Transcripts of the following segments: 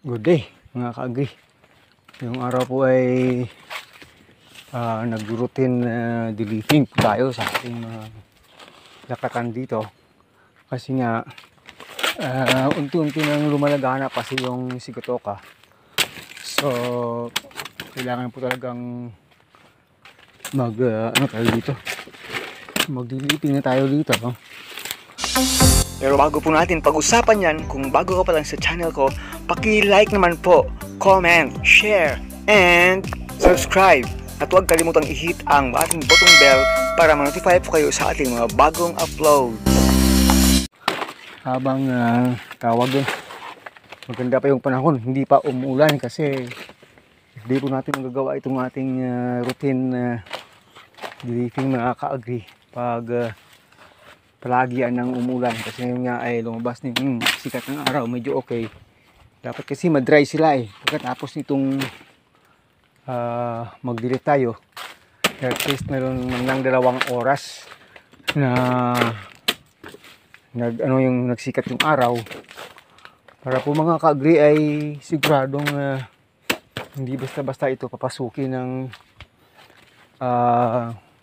Good day mga ka-agri. Yung araw po ay nag-routine deleting po tayo sa ating mga lakatan dito. Kasi nga unti-unti nang lumalagana kasi yung sigatoka. So kailangan po talagang mag-deleting na tayo dito. No? Pero bago po natin pag-usapan yan, kung bago ka pa lang sa channel ko, paki-like naman po, comment, share, and subscribe. At huwag kalimutang i-hit ang ating button bell para ma-notify po kayo sa ating mga bagong upload. Habang maganda pa yung panahon, hindi pa umuulan kasi hindi po natin magagawa itong ating routine deleting mga ka-agri pag palagi ng umulan kasi yun nga ay lumabas na yung sikat ng araw, medyo okay. Dapat kasi madry sila pagkatapos nitong mag-delete tayo, at least meron lang 2 oras na nagsikat yung araw para po mga ka-agri ay siguradong hindi basta-basta ito papasukin ng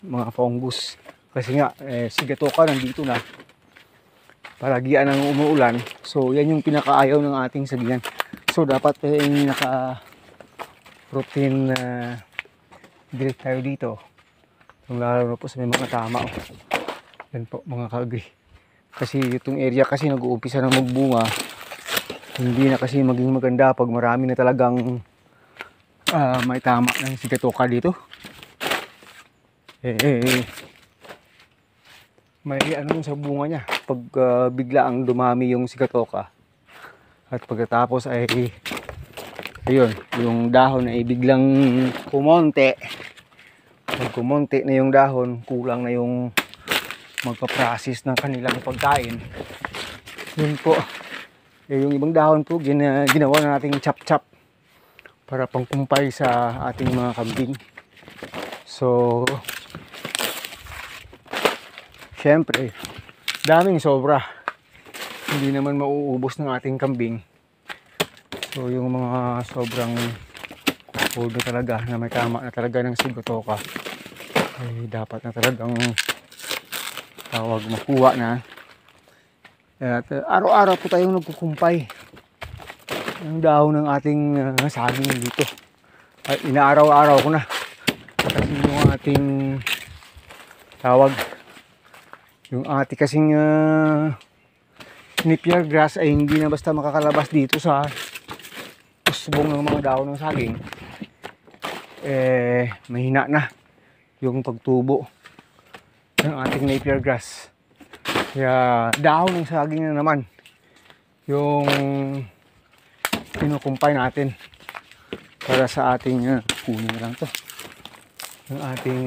mga fungus. Kasi nga, sigatoka nandito na. Palagian ng umuulan. So, yan yung pinakaayaw ng ating sabihan. So, dapat naka-routine direct tayo dito. Kung lalo na po sa may mga tama. Yan po, mga ka-agri. Kasi itong area kasi nag-uumpisa na magbunga. Hindi na kasi maging maganda pag marami na talagang may tama ng sigatoka dito. May sa bunga niya pag bigla ang dumami yung sigatoka at pagkatapos ay ayun, yung dahon ay biglang kumonte. Pag kumonte na yung dahon, kulang na yung magpa-process ng kanilang pagkain. Yun po, yung ibang dahon po ginawa na nating chop-chop para pangkumpay sa ating mga kambing. So siyempre, daming sobra. Hindi naman mauubos ng ating kambing. So, yung mga sobrang old na talaga, na may tama na talaga ng sigatoka, ay dapat na talagang makuha na. At araw-araw po tayong nagkukumpay ng dahon ng ating saging dito. Ay, inaaraw-araw ko na. Kasi yung ating yung ati kasing napier grass ay hindi na basta makakalabas dito sa usbong ng mga dahon ng saging. Mahina na yung pagtubo ng ating napier grass. Kaya dahon ng saging na naman yung kinukumpay natin para sa ating kunin na lang to. Yung ating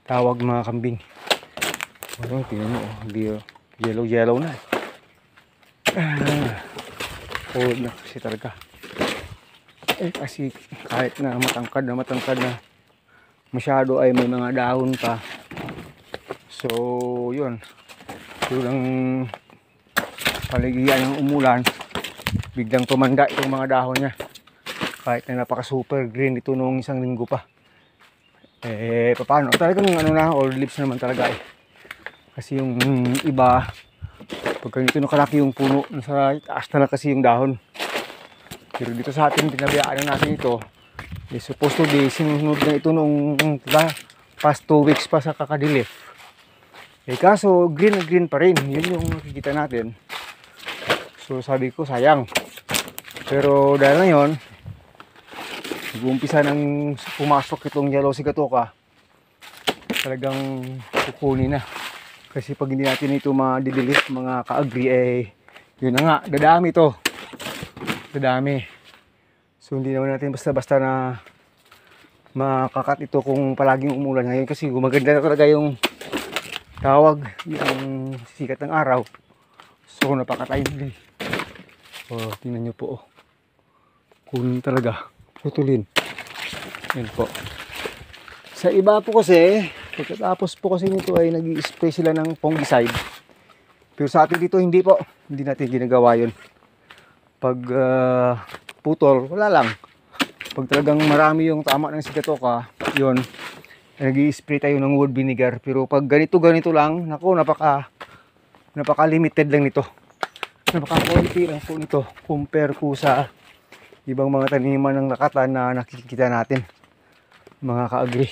tawag mga kambing. Tingnan mo, yellow na. Old na kasi talaga. Kasi kahit na matangkad na masyado ay may mga dahon pa. So, yun. Yung paligian ng umulan, biglang tumanda itong mga dahon niya. Kahit na napaka super green ito noong 1 linggo pa. Paano? Talagang old leaves naman talaga Kasi yung iba, pagka ito nakalaki yung puno, nasa taas na kasi yung dahon. Pero dito sa atin, pinabiyaan na natin ito. Supposed to be, sinunod na ito nung past 2 weeks pa sa kakadilip. Kaso, green na green pa rin. Yun yung nakikita natin. So, sabi ko, sayang. Pero dahil na yun, nag-uumpisa nang pumasok itong yellow sigatoka, talagang kukunin na. Kasi pag hindi natin ito ma-delete mga ka-agri yun na nga, dadami ito. Dadami. So hindi naman natin basta-basta na makakat ito kung palaging umulan. Ngayon kasi gumaganda na talaga yung yung sikat ng araw. So napaka-timely. Tingnan nyo po. Kunin talaga. Putulin. Yan po. Sa iba po kasi, pagkatapos po kasi nito ay nag-i-spray sila ng fungicide. Pero sa atin dito hindi po. Hindi natin ginagawa yun. Pag putol, wala lang. Pag talagang marami yung tama ng sigatoka, yun, nag-i-spray tayo ng wood vinegar. Pero pag ganito lang, naku, napaka-limited lang nito. Napaka-konti lang po nito compare po sa ibang mga taniman ng lakatan na nakikita natin, mga ka-agri.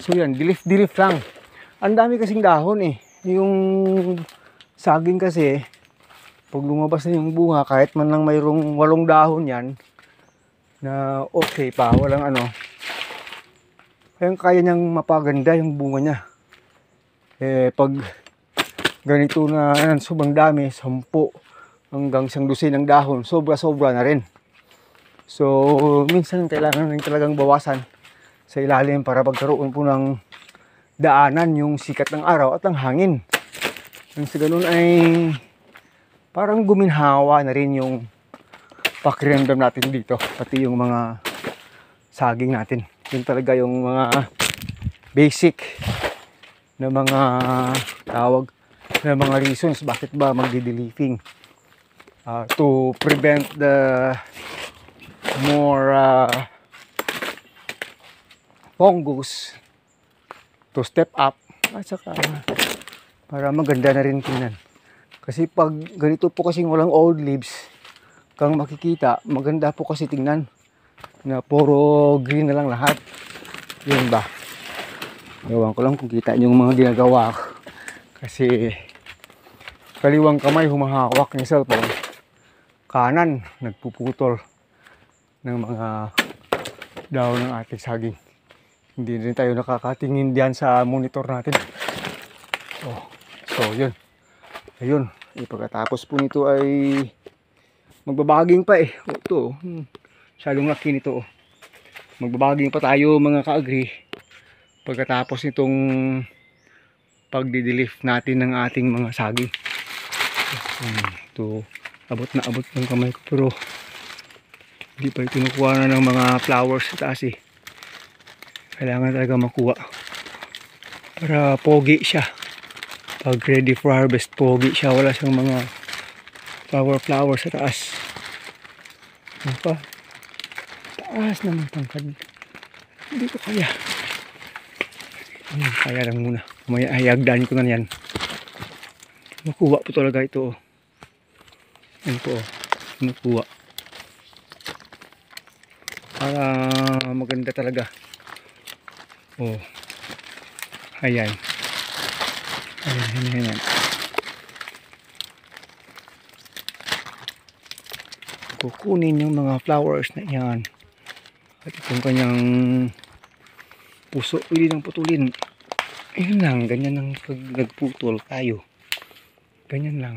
So yan, dilif-dilif lang. Ang dami kasing dahon eh. Yung saging kasi, pag lumabas na yung bunga, kahit man lang mayroong 8 dahon yan, na okay pa, walang ano, kaya niyang mapaganda yung bunga niya. Eh, pag ganito na yan, sobrang dami, 10 hanggang 100 ng dahon, sobra-sobra na rin. So, minsan kailangan rin talagang bawasan sa ilalim para pagkaroon po ng daanan yung sikat ng araw at ng hangin. Nang sa ganun ay parang guminhawa na rin yung pakiramdam natin dito, pati yung mga saging natin. Yun talaga yung mga basic na mga tawag na mga reasons bakit ba magdi-leafing, to prevent the more fungus to step up, at saka para maganda na rin tingnan. Kasi pag ganito po kasing walang old leaves kang makikita, maganda po kasi tingnan na puro green na lang lahat. Yun ba? Ewan ko lang kung kita nyo yung mga ginagawa ko. Kasi kaliwang kamay humahawak ng cellphone, kanan nagpuputol ng mga dahon ng ating saging. Hindi rin tayo nakakatingin diyan sa monitor natin. So yun. Ayun, pagkatapos po nito ay magbabaging pa eh. Ito, masyadong laki nito. Magbabaging pa tayo mga ka-agri pagkatapos nitong pagdidilif natin ng ating mga saging. Ito, abot na abot ng kamay ko, pero hindi pa ito nakuha na ng mga flowers sa taas eh. Kailangan talaga makuha para pogi siya. Pag ready for harvest, pogi siya. Wala siyang mga flower sa taas. Ano pa? Taas naman tangkad. Hindi ko kaya. Kaya lang muna. May ayagdan ko na yan. Nakuha po talaga ito. Yan po. Nakuha. Para maganda talaga. Ayan. Ayan. Kukunin yung mga flowers na yan. At itong kanyang puso, pwede nang putulin. Ayun lang, ganyan lang pag nagputol tayo. Ganyan lang.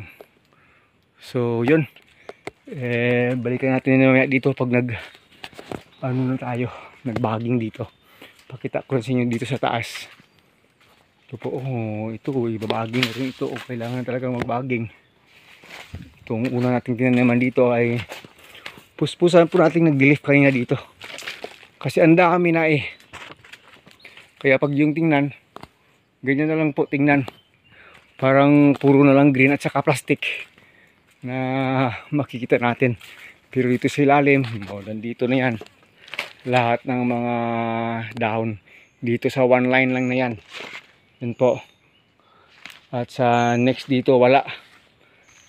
So, yun. Balikan natin mamaya dito pag na tayo, nagbaging dito. Pakita ko sa inyo dito sa taas. Ito po, ito, ibabaging na rin ito. Kailangan talaga magbaging. Itong una nating tinaman dito ay puspusan po natin nag-dilif kanina dito. Kasi ang dami na eh. Kaya pag yung tingnan, ganyan na lang po tingnan. Parang puro na lang green at saka plastic na makikita natin. Pero dito sa ilalim, nandito na yan. Lahat ng mga dahon. Dito sa one line lang na yan. Yan po. At sa next dito, wala.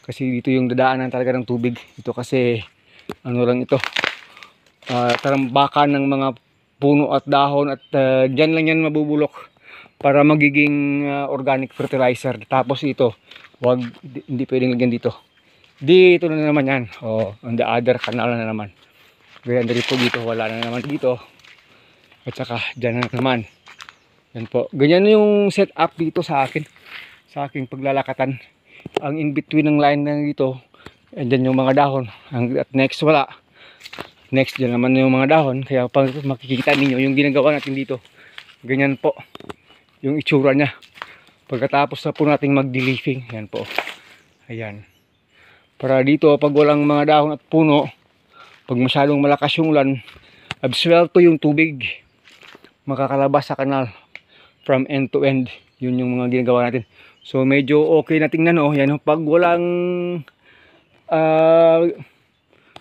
Kasi dito yung dadaanan talaga ng tubig. Ito kasi, ano lang ito. Tarambakan ng mga puno at dahon at dyan lang yan mabubulok para magiging organic fertilizer. Tapos ito, hindi pwedeng lagyan dito. Dito na naman yan. On the other canal na naman. Gaya na po dito, wala na naman dito. At saka dyan na naman. Yan po. Ganyan yung setup dito sa akin. Sa aking paglalakatan. Ang in between ng line na dito, dyan yung mga dahon. At next wala. Next dyan naman yung mga dahon. Kaya pag makikita ninyo yung ginagawa natin dito, ganyan po yung itsura niya pagkatapos na po nating mag-leafing. Yan po. Ayan. Para dito pag walang mga dahon at puno, pag masyadong malakas yung ulan, absuelto yung tubig, makakalabas sa kanal from end to end. Yun yung mga ginagawa natin. So medyo okay na tingnan. Yan, pag walang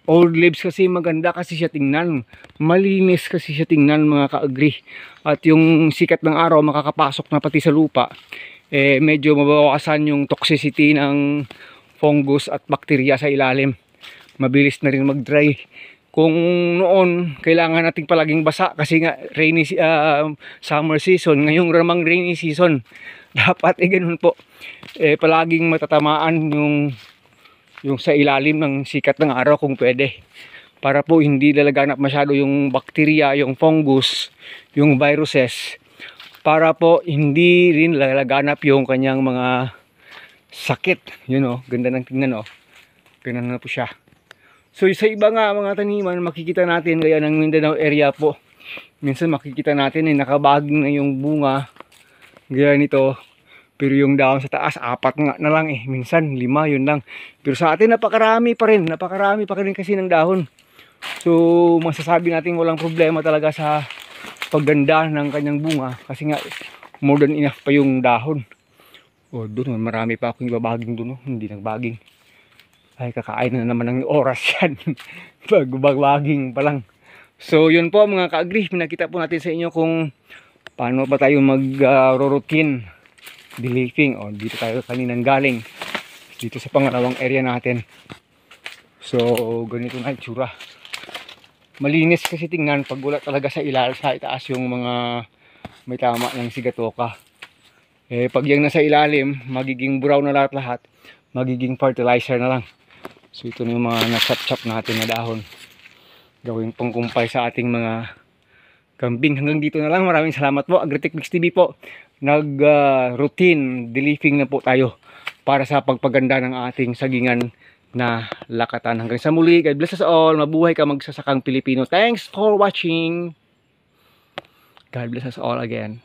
Old leaves kasi maganda kasi siya tingnan. Malinis kasi siya tingnan mga ka-agree. At yung sikat ng araw makakapasok na pati sa lupa. Medyo mabawasan yung toxicity ng fungus at bacteria sa ilalim. Mabilis na rin mag-dry. Kung noon kailangan nating palaging basa kasi nga rainy summer season, ngayong ramang rainy season. Dapat ganun po. Palaging matatamaan yung sa ilalim ng sikat ng araw kung pwede, para po hindi lalaganap masyado yung bacteria, yung fungus, yung viruses, para po hindi rin lalaganap yung kanyang mga sakit. Yun o, ganda ng tingnan o, ganun na po siya. So sa iba nga mga taniman makikita natin gaya ng Mindanao area po, minsan makikita natin nakabaging na yung bunga gaya nito. Pero yung dahon sa taas, 4 nga na lang minsan 5, yun lang. Pero sa atin napakarami pa rin kasi ng dahon. So masasabi natin walang problema talaga sa pagganda ng kanyang bunga kasi nga more than enough pa yung dahon. O doon, marami pa akong ibabaging doon, hindi nagbaging. Ay, kakain na naman ng oras yan. Bagbaging pa lang. So yun po mga ka-agree, pinakita po natin sa inyo kung paano ba tayo mag-routine de-leafing. O dito tayo kaninang galing, dito sa pangalawang area natin. So ganito na itsura. Malinis kasi tingnan pag wala talaga sa ilalim, sa itaas yung mga may tama ng sigatoka. Pag yung nasa ilalim magiging brown na lahat, magiging fertilizer na lang. So ito na yung mga na-chop-chop natin na dahon, gawing pangkumpay sa ating mga kambing. Hanggang dito na lang, maraming salamat po. Agritechnics TV po, nag-routine de-leafing na po tayo para sa pagpaganda ng ating sagingan na lakatan. Hanggang sa muli, God bless us all. Mabuhay ka magsasakang Pilipino. Thanks for watching. God bless us all again.